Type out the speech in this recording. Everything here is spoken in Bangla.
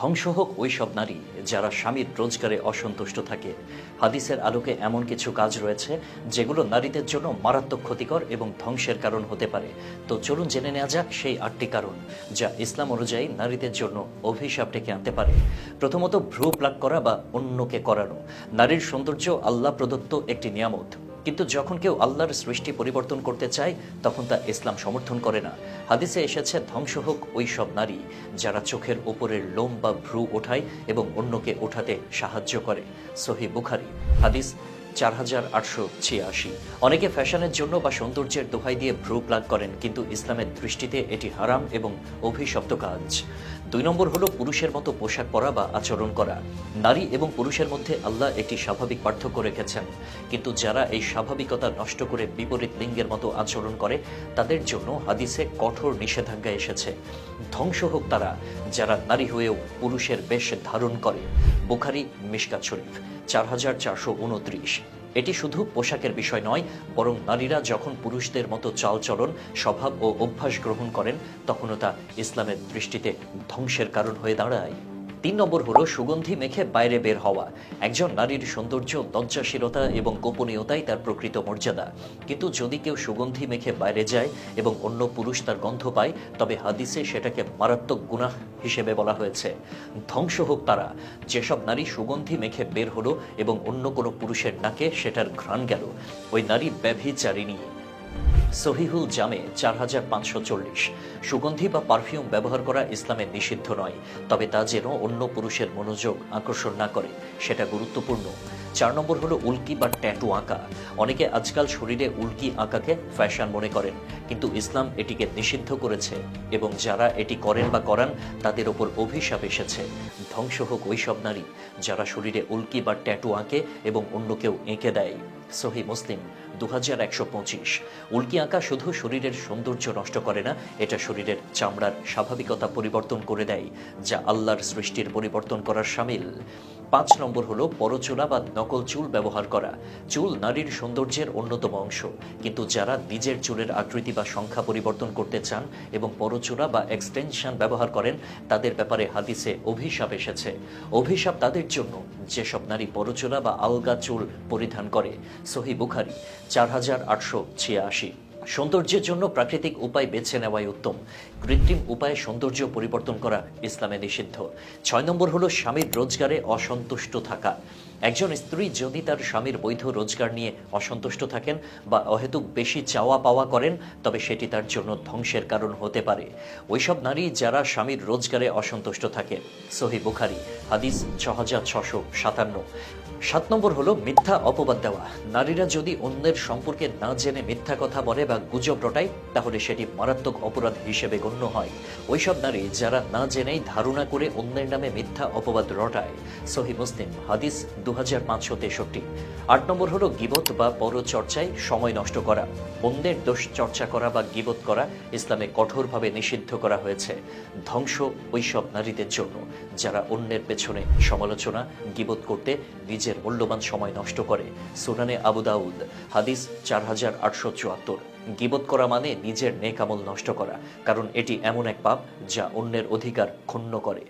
ধ্বংস হোক ওই সব নারী যারা স্বামীর রোজগারে অসন্তুষ্ট থাকে। হাদিসের আলোকে এমন কিছু কাজ রয়েছে যেগুলো নারীদের জন্য মারাত্মক ক্ষতিকর এবং ধ্বংসের কারণ হতে পারে। তো চলুন জেনে নেওয়া যাক সেই 8টি কারণ যা ইসলাম অনুযায়ী নারীদের জন্য অভিশাপ ডেকে আনতে পারে। প্রথমত, ভ্রু প্লাক করা বা অন্যকে করানো। নারীর সৌন্দর্য আল্লাহ প্রদত্ত একটি নিয়ামত, কিন্তু যখন কেউ আল্লাহর সৃষ্টি পরিবর্তন করতে চায় তখন তা ইসলাম সমর্থন করে না। হাদিসে এসেছে, ধ্বংস হোক ওই সব নারী যারা চোখের ওপরের লোম বা ভ্রু ওঠায় এবং অন্যকে ওঠাতে সাহায্য করে। সহিহ বুখারী, হাদিস 4886। অনেকে ফ্যাশনের জন্য বা সৌন্দর্যের দোহাই দিয়ে ভ্রু প্লাগ করেন, কিন্তু ইসলামের দৃষ্টিতে এটি হারাম এবং অভিশপ্ত কাজ। 2 নম্বর হলো পুরুষের মতো পোশাক পরা বা আচরণ করা। নারী এবং পুরুষের মধ্যে আল্লাহ একটি স্বাভাবিক পার্থক্য রেখেছেন, কিন্তু যারা এই স্বাভাবিকতা নষ্ট করে বিপরীত লিঙ্গের মতো আচরণ করে তাদের জন্য হাদিসে কঠোর নিষেধাজ্ঞা এসেছে। ধ্বংস হোক তারা যারা নারী হয়েও পুরুষের বেশ ধারণ করে। বুখারী মিশকাত শরীফ 4429। এটি শুধু পোশাকের বিষয় নয়, বরং নারীরা যখন পুরুষদের মতো চালচলন, স্বভাব ও অভ্যাস গ্রহণ করেন তখনও তা ইসলামের দৃষ্টিতে ধ্বংসের কারণ হয়ে দাঁড়ায়। 3 নম্বর হলো সুগন্ধি মেখে বাইরে বের হওয়া। একজন নারীর সৌন্দর্য, লজ্জাশীলতা এবং গোপনীয়তাই তার প্রকৃত মর্যাদা। কিন্তু যদি কেউ সুগন্ধি মেখে বাইরে যায় এবং অন্য পুরুষ তার গন্ধ পায়, তবে হাদিসে সেটাকে মারাত্মক গুনাহ হিসেবে বলা হয়েছে। ধ্বংস হোক তারা যেসব নারী সুগন্ধি মেখে বের হলো এবং অন্য কোনো পুরুষের নাকে সেটার ঘ্রাণ গেল, ওই নারী ব্যভিচারিণী। সহিহুল জামে 4540। সুগন্ধি বা পারফিউম ব্যবহার করা ইসলামে নিষিদ্ধ নয়, তবে তা যেন অন্য পুরুষের মনোযোগ আকর্ষণ না করে সেটা গুরুত্বপূর্ণ। 4 নম্বর হলো উল্কি বা ট্যাটু আঁকা। অনেকে আজকাল শরীরে উল্কি আঁকাকে ফ্যাশন মনে করেন, কিন্তু ইসলাম এটিকে নিষিদ্ধ করেছে এবং যারা এটি করেন বা করান তাদের ওপর অভিশাপ এসেছে। ধ্বংস হোক ওই সব নারী যারা শরীরে উল্কি বা ট্যাটু আঁকে এবং অন্য কেউ এঁকে দেয়। সহিহ মুসলিম 2125। উল্কি আঁকা শুধু শরীরের সৌন্দর্য নষ্ট করে না, এটা শরীরের চামড়ার স্বাভাবিকতা পরিবর্তন করে দেয়, যা আল্লাহর সৃষ্টির পরিবর্তন করার শামিল। 5 নম্বর হলো পরচুলা বা নকল চুল ব্যবহার করা। চুল নারীর সৌন্দর্যের অন্যতম অংশ, কিন্তু যারা নিজের চুলের আকৃতি বা সংখ্যা পরিবর্তন করতে চান এবং পরচুলা বা এক্সটেনশন ব্যবহার করেন তাদের ব্যাপারে হাদিসে অভিশাপ এসেছে। অভিশাপ তাদের জন্য যেসব নারী পরচুলা বা আলগা চুল পরিধান করে। সহিহ বুখারী 4886। সৌন্দর্যের জন্য প্রাকৃতিক উপায় বেছে নেওয়াই উত্তম। কৃত্রিম উপায়ে সৌন্দর্য পরিবর্তন করা ইসলামে নিষিদ্ধ। 6 নম্বর হলো স্বামীর রোজগারে অসন্তুষ্ট থাকা। একজন স্ত্রী যদি তার স্বামীর বৈধ রোজগার নিয়ে অসন্তুষ্ট থাকেন বা অহেতুক বেশি চাওয়া পাওয়া করেন, তবে সেটি তার জন্য ধ্বংসের কারণ হতে পারে। ওইসব নারী যারা স্বামীর রোজগারে অসন্তুষ্ট থাকে। সহিহ বুখারী, হাদিস 6657। 7 নম্বর হলো মিথ্যা অপবাদ দেওয়া। নারীরা যদি অন্যের সম্পর্কে না জেনে মিথ্যা কথা বলে বা গুজব রটায়, তাহলে সেটি মারাত্মক অপরাধ হিসেবে গণ্য হয়। ওইসব নারী যারা না জেনেই ধারণা করে অন্যের নামে মিথ্যা অপবাদ রটায়। সহিহ মুসলিম, হাদিস 2563। 8 নম্বর হলো গীবত বা পরচর্চায় সময় নষ্ট করা। অন্যের দোষ চর্চা করা বা গীবত করা ইসলামে কঠোরভাবে নিষিদ্ধ করা হয়েছে। ধ্বংস ওইসব নারীদের জন্য যারা অন্যের পেছনে সমালোচনা, গীবত করতে নিজের মূল্যবান সময় নষ্ট করে। সুনানে আবু দাউদ, হাদিস 4874। গীবত করা মানে নিজের নেক আমল নষ্ট করা, কারণ এটি এমন এক পাপ যা অন্যের অধিকার ক্ষুণ্ণ করে।